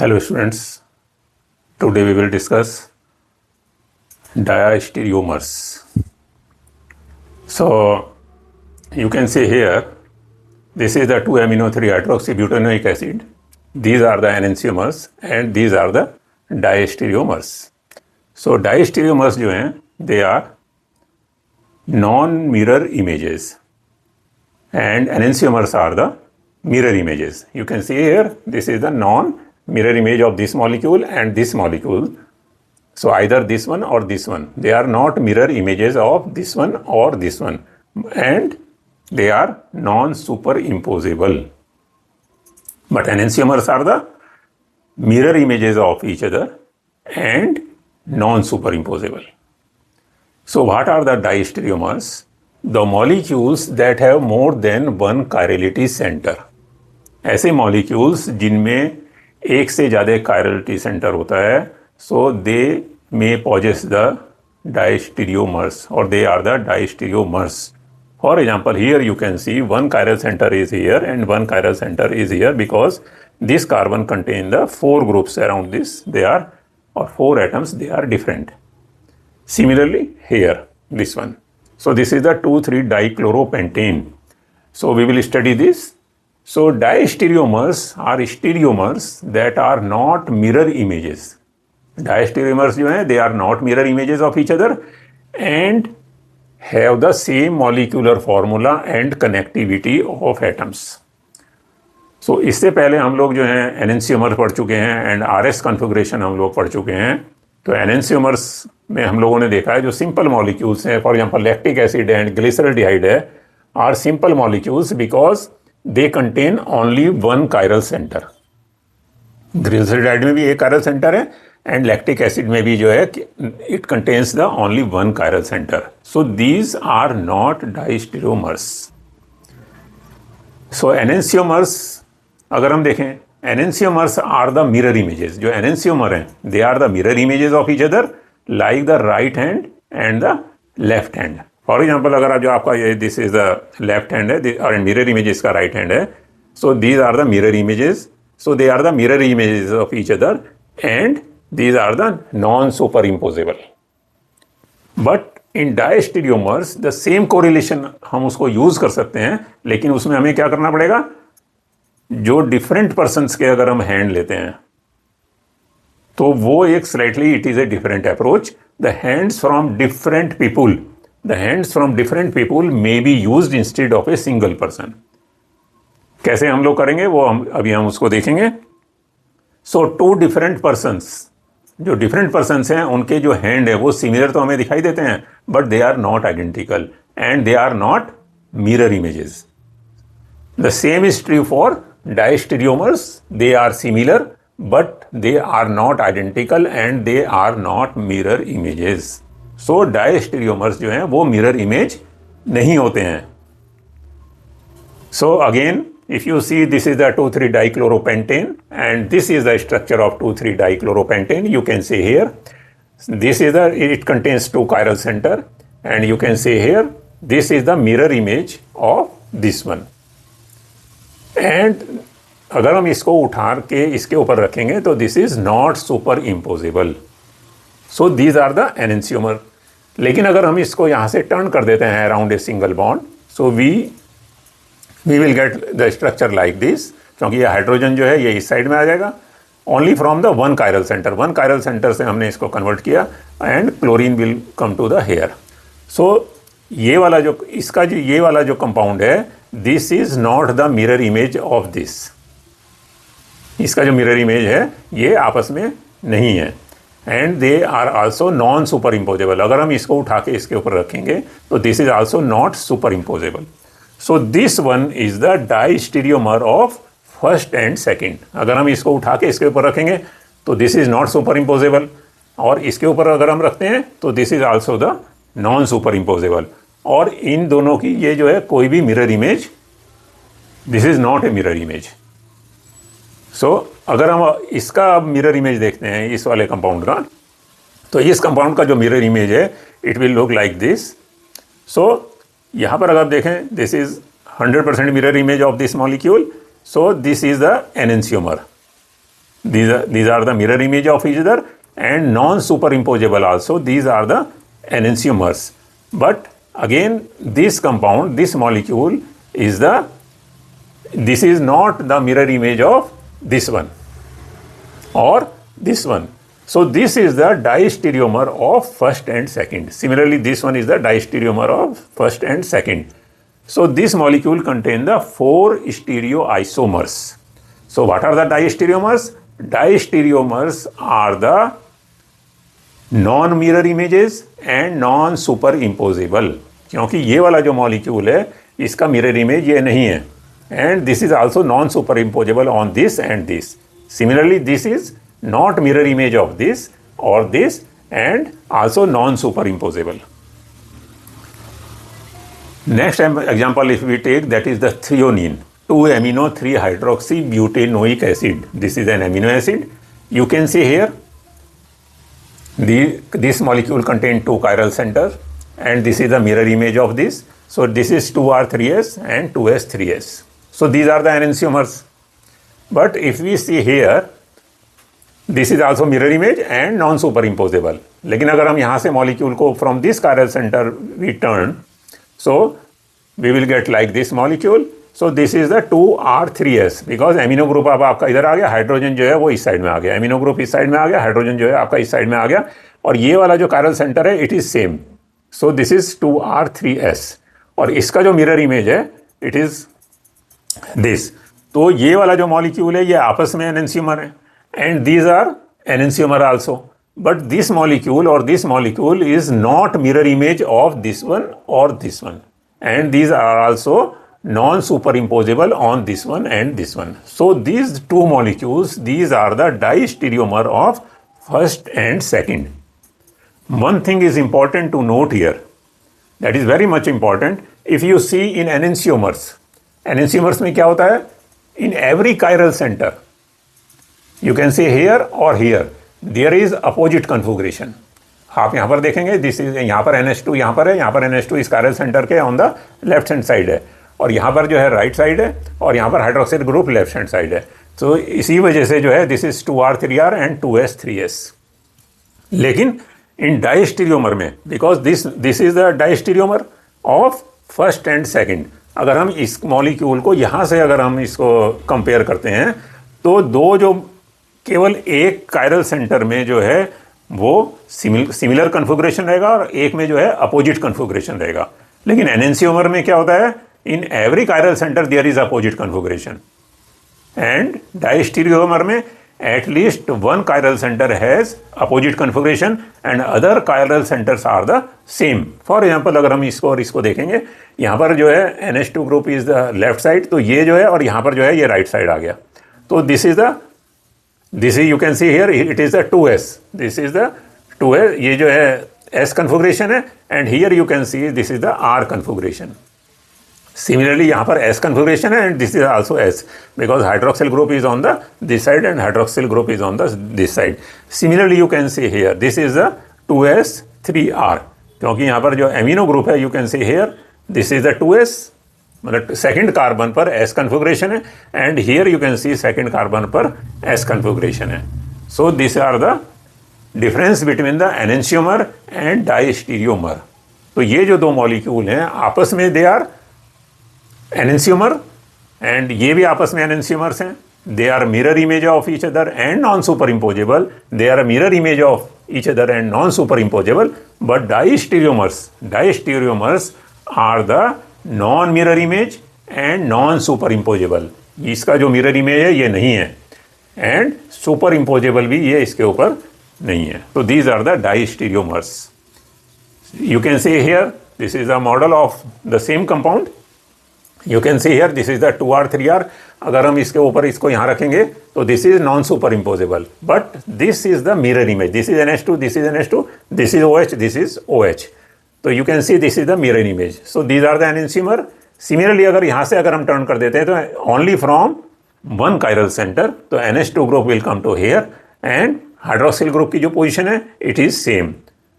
Hello students, today we will discuss diastereomers. So you can see here, this is the 2-amino-3-hydroxybutanoic acid. These are the enantiomers and these are the diastereomers. So diastereomers जो हैं, they are non-mirror images and enantiomers are the mirror images. You can see here, this is the non-mirror image of this molecule and this molecule. So either this one or this one. They are not mirror images of this one or this one. And they are non-superimposable. But enantiomers are the mirror images of each other and non-superimposable. So what are the diastereomers? The molecules that have more than one chirality center. ऐसे molecules जिनमें एक से ज़्यादा chirality center होता है, so they may possess the diastereomers or they are the diastereomers. For example, here you can see one chiral center is here and one chiral center is here because this carbon contain the 4 groups around this. They are, or 4 atoms, they are different. Similarly, here, this one. So this is the 2,3-dichloropentane. So we will study this. So diastereomers are stereomers that are not mirror images. Diastereomers जो हैं, they are not mirror images of each other and have the same molecular formula and connectivity of atoms. So इससे पहले हम लोग जो हैं enantiomers पढ़ चुके हैं and RS configuration हम लोग पढ़ चुके हैं. तो enantiomers में हम लोगों ने देखा है जो सिंपल मॉलिक्यूल्स हैं, for example lactic acid and glyceraldehyde है, are simple molecules because they contain only one chiral centre. Glyceraldehyde में भी एक कायरल सेंटर है एंड लैक्टिक एसिड में भी जो है it contains the only one chiral centre. So these are not diastereomers. So enantiomers अगर हम देखें, enantiomers are the mirror images. जो एनेंशियोमर हैं they are the mirror images of each other like the right hand and the left hand. For example, अगर आप जो आपका ये this is the left hand है और mirror image इसका right hand है, so these are the mirror images. So they are the mirror images of each other and these are the non-superimposable. But in diastereomers the same correlation हम उसको use कर सकते हैं, लेकिन उसमें हमें क्या करना पड़ेगा, जो different persons के अगर हम hand लेते हैं तो वो एक slightly it is a different approach. The hands from different people may be used instead of a single person. कैसे हम लोग करेंगे वो हम उसको देखेंगे. सो 2 डिफरेंट पर्सन्स, जो डिफरेंट पर्सन्स हैं उनके जो हैंड है वो सिमिलर तो हमें दिखाई देते हैं but they are not identical and they are not mirror images. The same is true for diastereomers. They are similar but they are not identical and they are not mirror images. So diastereomers जो हैं वो mirror image नहीं होते हैं. So again, if you see this is the 2,3-dichloropentane and this is the structure of 2,3-dichloropentane. You can see here, this is it contains 2 chiral center and you can see here, this is the mirror image of this one. And अगर हम इसको उठा के इसके ऊपर रखेंगे तो this is not superimposable. So these are the enantiomer. लेकिन अगर हम इसको यहाँ से टर्न कर देते हैं around a single bond, so we will get the structure like this. क्योंकि ये हाइड्रोजन जो है ये इस साइड में आ जाएगा only from the one chiral centre. One chiral centre से हमने इसको कन्वर्ट किया and chlorine will come to the here. So ये वाला जो इसका जो ये वाला जो कंपाउंड है, this is not the mirror image of this. इसका जो मिरर इमेज है ये आपस में नहीं है and they are also non superimposable. अगर हम इसको उठा के इसके ऊपर रखेंगे तो this is also not superimposable. So this one is the diastereomer of first and second. अगर हम इसको उठा के इसके ऊपर रखेंगे तो this is not superimposable और इसके ऊपर अगर हम रखते हैं तो this is also the non superimposable. और इन दोनों की ये जो है कोई भी mirror image, this is not a mirror image. So अगर हम इसका मिरर इमेज देखते हैं इस वाले कंपाउंड का, तो इस कंपाउंड का जो मिरर इमेज है it will look like this. So यहाँ पर अगर आप देखें this is 100% mirror image of this molecule. So this is the enantiomer. these are the mirror image of each other, and non-superimposable also. These are the enantiomers. But again, this compound, this molecule is this is not the mirror image of this one or this one. So this is the diastereomer of first and second. Similarly, this one is the diastereomer of first and second. So this molecule contains the 4 stereoisomers. So what are the diastereomers? Diastereomers are the non-mirror images and non-superimposable. क्योंकि ये वाला जो molecule है इसका mirror image ये नहीं है, and this is also non-superimposable on this and this. Similarly, this is not mirror image of this or this, and also non-superimposable. Next example if we take, that is the threonine, 2-amino-3-hydroxybutanoic acid. This is an amino acid. You can see here this molecule contains 2 chiral centers, and this is the mirror image of this. So this is 2R3S and 2S3S. So these are the enantiomers. But if we see here, this is also mirror image and non-superimposable. लेकिन अगर हम यहाँ से molecule को from this chiral center we turn, so we will get like this molecule. So this is the 2R3S, because amino group अब आपका इधर आ गया, हाइड्रोजन जो है वो इस साइड में आ गया, amino group इस साइड में आ गया, हाइड्रोजन जो है आपका इस साइड में आ गया, और ये वाला जो chiral center है it is same. So this is 2R3S, और इसका जो mirror image है it is this. तो ये वाला जो molecule है ये आपस में enantiomer है, and these are enantiomer also. But this molecule or this molecule is not mirror image of this one or this one, and these are also non-superimposable on this one and this one. So these 2 molecules, these are the diastereomer of first and second. One thing is important to note here, that is very much important. If you see in enantiomers में क्या होता है? In every chiral center, you can see here or here, there is opposite configuration. आप यहाँ पर देखेंगे, this is यहाँ पर NH2 यहाँ पर है, यहाँ पर NH2 इस chiral center के on the left hand side है, और यहाँ पर जो है राइट साइड है, और यहाँ पर hydroxyl group left hand side है. तो इसी वजह से जो है this is 2R3R and 2S3S. लेकिन इन डायस्टीरियोमर में, because this is the diastereomer of first and second, अगर हम इस मॉलिक्यूल को यहाँ से अगर हम इसको कंपेयर करते हैं तो दो जो केवल एक कायरल सेंटर में जो है वो सिमिलर कन्फिगरेशन रहेगा और एक में जो है अपोजिट कन्फिगरेशन रहेगा. लेकिन एनेंशियोमर में क्या होता है? In every chiral centre there is opposite configuration, and diastereomer में at least one chiral center has opposite configuration and other chiral centers are the same. For example, अगर हम इसको और इसको देखेंगे, यहाँ पर जो है NH2 group is the left side, तो ये जो है और यहाँ पर जो है ये right side आ गया. तो this is you can see here it is the 2S. This is the 2S. ये जो है S configuration है, and here you can see this is the R configuration. Similarly, यहाँ पर S configuration है, and this is also S because hydroxyl group is on the this side and hydroxyl group is on the this side. Similarly, you can see here this is the 2S3R, क्योंकि यहाँ पर जो amino group है you can see here this is the 2S, मतलब second carbon पर S configuration है, and here you can see second carbon पर S configuration है. So these are the difference between the enantiomer and diastereomer. तो ये जो दो molecule हैं आपस में they are enantiomer, and ये भी आपस में enantiomers हैं. They are mirror image of each other and non-superimposable. They are a mirror image of each other and non-superimposable. But diastereomers are the non-mirror image and non-superimposable. इसका जो mirror image है ये नहीं है, and superimposable भी ये इसके ऊपर नहीं है. तो these are the diastereomers. You can see here this is a model of the same compound. You can see here this is the 2R3R. अगर हम इसके ऊपर इसको यहाँ रखेंगे तो this is non-superimposable, but this is the mirror image. This is NH2, this is NH2, this is OH, this is OH. तो you can see this is the mirror image. So these are the enantiomer. Similarly, अगर यहाँ से अगर हम turn कर देते हैं तो only from one chiral center, तो NH2 group will come to here, and hydroxyl group की जो पोजिशन है it is same.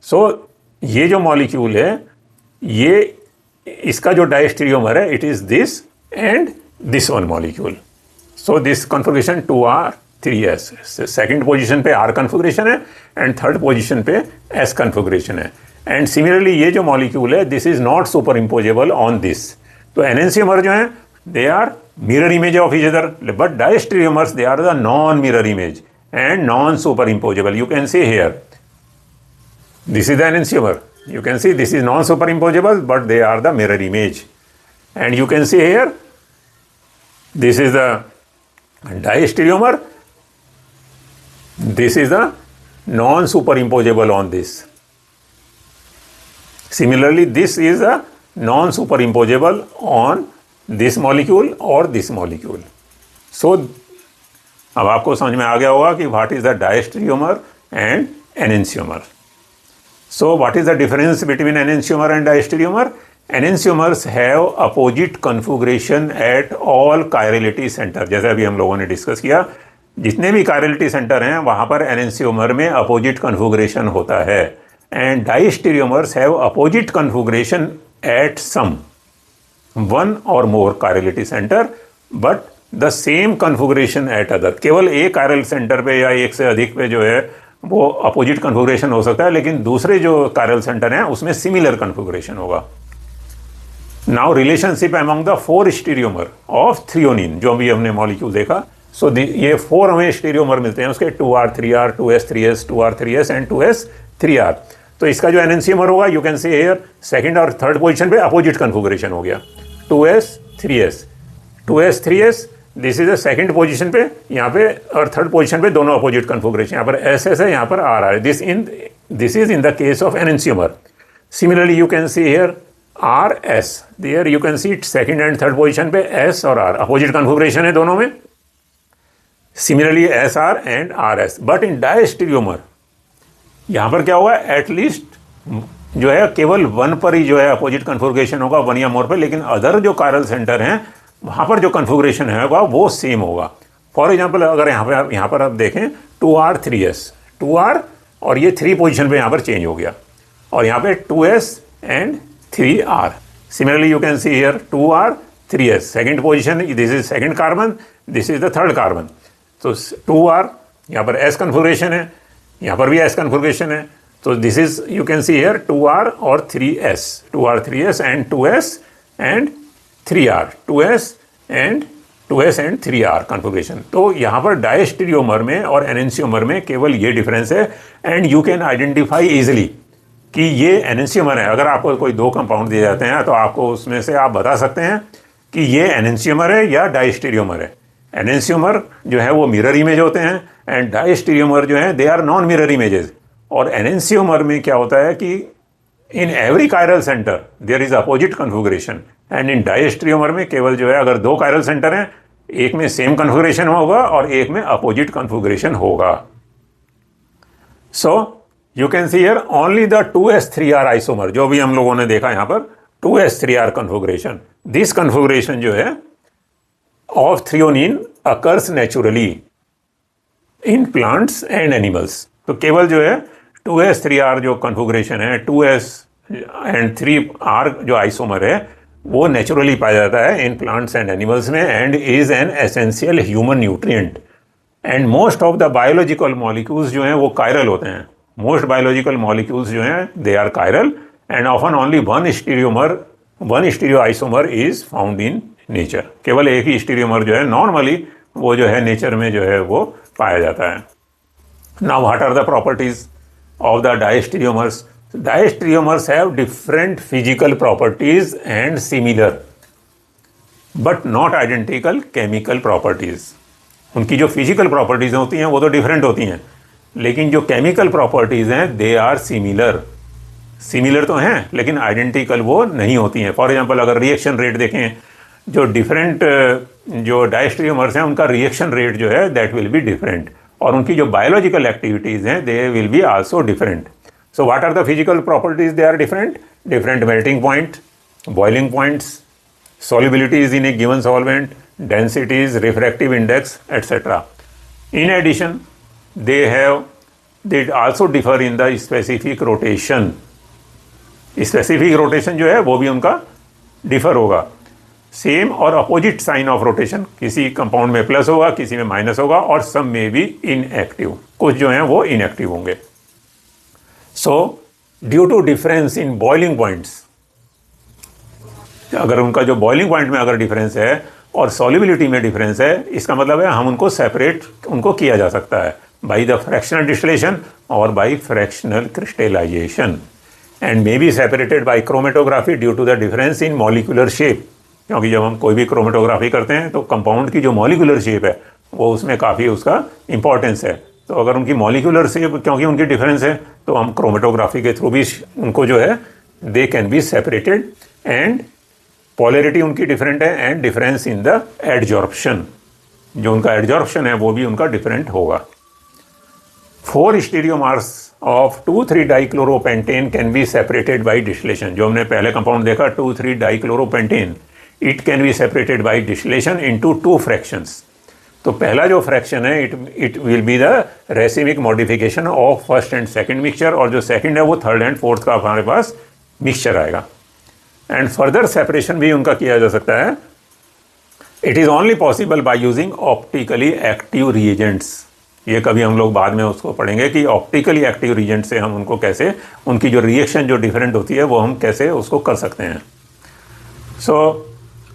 So ये जो मॉलिक्यूल है ये इसका जो डायस्टीरियोमर है it is this and this one molecule. So this configuration 2R 3s। Second position पे R कन्फिग्रेशन है एंड थर्ड पोजीशन पे S कन्फिग्रेशन है। एंड सिमिलरली ये जो मॉलिक्यूल है this is not superimposable on this. तो enantiomer जो है they are mirror image of each other, but diastereomers they are the non mirror image and non superimposable. You can see here this is the enantiomer. You can see this is non-superimposable, but they are the mirror image. And you can see here, this is the diastereomer. This is the non-superimposable on this. Similarly, this is a non-superimposable on this molecule or this molecule. So, अब आपको समझ में आ गया होगा कि what is the diastereomer and enantiomer. So what is the difference between enantiomer and diastereomer? Enantiomers have opposite configuration at all chirality center. जैसे अभी हम लोगों ने डिस्कस किया, जितने भी chirality center हैं वहाँ पर enantiomer में opposite configuration होता है, and diastereomers have opposite configuration at some one or more chirality center, but the same configuration at other. केवल एक chiral center पे या एक से अधिक पे जो है वो अपोजिट कन्फिग्रेशन हो सकता है, लेकिन दूसरे जो कायरल सेंटर हैं उसमें सिमिलर कन्फिग्रेशन होगा। Now relationship among the 4 stereomer of threonine, जो भी हमने मॉलिक्यूल देखा, सो ये 4 हमें स्टीरियोमर मिलते हैं उसके 2R 3R 2S 3S 2R 3S and 2S 3R। तो इसका जो एनेंशियोमर होगा you can see here second और थर्ड पोजीशन पे अपोजिट कन्फिग्रेशन हो गया 2S 3S 2S 3S। This is the second position पे यहाँ पे, और थर्ड पोजीशन पे दोनों अपोजिट कन्फिग्रेशन, यहाँ पर SS है यहाँ पर R है। This is in the case of enantiomer. Similarly you can see here RS, there you can see second and third position पे S और R अपोजिट कन्फिग्रेशन है दोनों में। Similarly SR and RS। But in diastereomer यहाँ पर क्या होगा, at least जो है केवल वन पर ही जो है अपोजिट कन्फिग्रेशन होगा, वन या मोर पे, लेकिन अदर जो कायरल सेंटर हैं वहाँ पर जो कन्फिग्रेशन है वो सेम होगा। फॉर एग्जांपल अगर यहाँ पर आप देखें 2R 3S 2R और ये 3 पोजीशन पे यहाँ पर चेंज हो गया, और यहाँ पे 2S and 3R। Similarly you can see here 2R 3S second position, this is second carbon, this is the third carbon. तो 2R यहाँ पर S कन्फिग्रेशन है, यहाँ पर भी S कन्फिग्रेशन है, तो this is you can see here 2R और 3S 2R 3S and 2S and 3R 2S and 3R configuration. तो यहाँ पर डायस्टेरियोमर में और एनेंशियोमर में केवल ये डिफरेंस है, and you can identify easily कि ये एनेंशियोमर है। अगर आपको कोई 2 कंपाउंड दिए जाते हैं तो आपको उसमें से आप बता सकते हैं कि ये एनेंशियोमर है या डायस्टेरियोमर है। एनेंशियोमर जो है वो मिरर इमेज होते हैं, एंड डायस्टेरियोमर जो है they are non mirror images. और एनेंशियोमर में क्या होता है कि in every chiral centre there is opposite configuration, and in diastereomer में केवल जो है अगर 2 कायरल सेंटर हैं, एक में सेम कन्फिग्रेशन होगा और एक में अपोजिट कन्फिग्रेशन होगा। So you can see here only the 2S 3R isomer, जो भी हम लोगों ने देखा यहाँ पर 2S 3R configuration, this configuration जो है of threonine occurs naturally in plants and animals. तो केवल जो है 2S 3R जो कन्फिग्रेशन है, 2S एंड 3R जो आइसोमर है, वो नेचुरली पाया जाता है इन प्लांट्स एंड एनिमल्स में, and is an essential human nutrient. And most of the biological molecules जो हैं वो कायरल होते हैं। मोस्ट बायोलॉजिकल मॉलिक्यूल्स जो हैं they are chiral, and often only one stereoisomer is found in nature. केवल एक ही स्टीरियोमर जो है नॉर्मली वो जो है नेचर में जो है वो पाया जाता है। Now what are the properties of the diastereomers? Diastereomers have different physical properties and similar but not identical chemical properties. उनकी जो physical properties होती हैं वो तो different होती हैं, लेकिन जो chemical properties हैं they are similar तो हैं लेकिन identical वो नहीं होती हैं। For example अगर reaction rate देखें, जो different जो diastereomers हैं उनका reaction rate जो है that will be different, और उनकी जो बायोलॉजिकल एक्टिविटीज़ हैं they will be also different. So what are the physical properties? They are different melting point, boiling points, solubilities in a given solvent, densities, refractive index, etc. In addition, they also differ in the specific rotation. Specific rotation जो है वो भी उनका differ होगा. Same और opposite sign of rotation, किसी compound में plus होगा, किसी में माइनस होगा, और सब में भी इनएक्टिव, कुछ जो हैं वो इनएक्टिव होंगे। So due to difference in boiling points, अगर उनका जो बॉइलिंग पॉइंट में अगर डिफरेंस है और सॉल्युबिलिटी में डिफरेंस है, इसका मतलब है हम उनको सेपरेट उनको किया जा सकता है बाई द फ्रैक्शनल डिस्टिलेशन और by fractional crystallisation, and may be separated by chromatography due to the difference in molecular shape, क्योंकि जब हम कोई भी क्रोमेटोग्राफी करते हैं तो कंपाउंड की जो मॉलिक्यूलर शेप है वो उसमें काफ़ी उसका इंपॉर्टेंस है। तो अगर उनकी मॉलिक्यूलर शेप, क्योंकि उनकी डिफरेंस है, तो हम क्रोमेटोग्राफी के थ्रू भी उनको जो है they can be separated, and polarity उनकी डिफरेंट है, and difference in the adsorption, जो उनका एडजॉर्प्शन है वो भी उनका डिफरेंट होगा। 4 स्टीरियोमर्स ऑफ 2,3-डाइक्लोरोपेंटेन can be separated by distillation. जो हमने पहले कंपाउंड देखा 2,3-डाइक्लोरोपेंटेन, it can be separated by distillation into 2 fractions. तो पहला जो फ्रैक्शन है it will be the racemic modification of first and second mixture, और जो सेकंड है वो थर्ड एंड फोर्थ का हमारे पास मिक्सचर आएगा। एंड फर्दर सेपरेशन भी उनका किया जा सकता है। It is only possible by using optically active reagents. ये कभी हम लोग बाद में उसको पढ़ेंगे कि ऑप्टिकली एक्टिव रिएजेंट से हम उनको कैसे, उनकी जो रिएक्शन जो डिफरेंट होती है वो हम कैसे उसको कर सकते हैं। So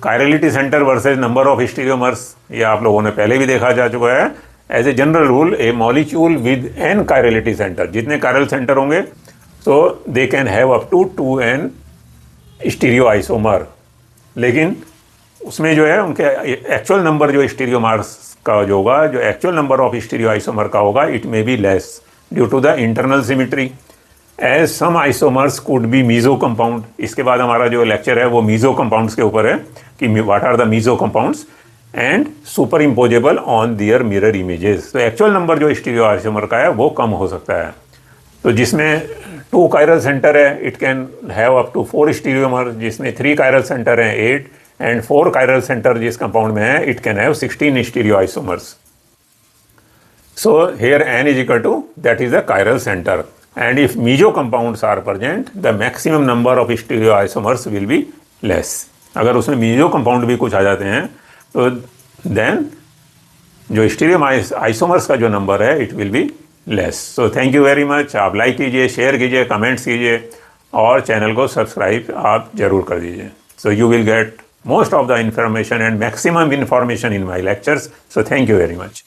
chirality centre versus number of stereomers, ये आप लोगों ने पहले भी देखा जा चुका है। As a general rule, a molecule with an chirality centre, जितने कायरल सेंटर होंगे तो they can have up to 2n stereoisomer, लेकिन उसमें जो है उनके एक्चुअल नंबर जो स्टीरियोमर्स का जो होगा, जो actual number of stereo isomer का होगा, it may be less due to the internal symmetry, as some isomers could be meso compound. इसके बाद हमारा जो लेक्चर है वो मीजो कंपाउंड्स के ऊपर है कि what are the meso compounds, and superimposable on their mirror images. तो एक्चुअल नंबर जो स्टीरियो आइसोमर का है वो कम हो सकता है। तो जिसमें 2 कायरल सेंटर है, it can have up to 4 stereomer, जिसमें 3 कायरल सेंटर हैं 8, एंड 4 कायरल सेंटर जिस कंपाउंड में है it can have 16 stereo isomers. So here n is equal to that is the chiral centre, and if meso compounds are present the maximum number of stereo isomers will be less. अगर उसमें meso compound भी कुछ आ जाते हैं तो then जो stereo isomers का जो नंबर है it will be less. So thank you very much. आप लाइक कीजिए, शेयर कीजिए, कमेंट्स कीजिए, और चैनल को सब्सक्राइब आप जरूर कर दीजिए। So you will get most of the information and maximum information in my lectures. So thank you very much.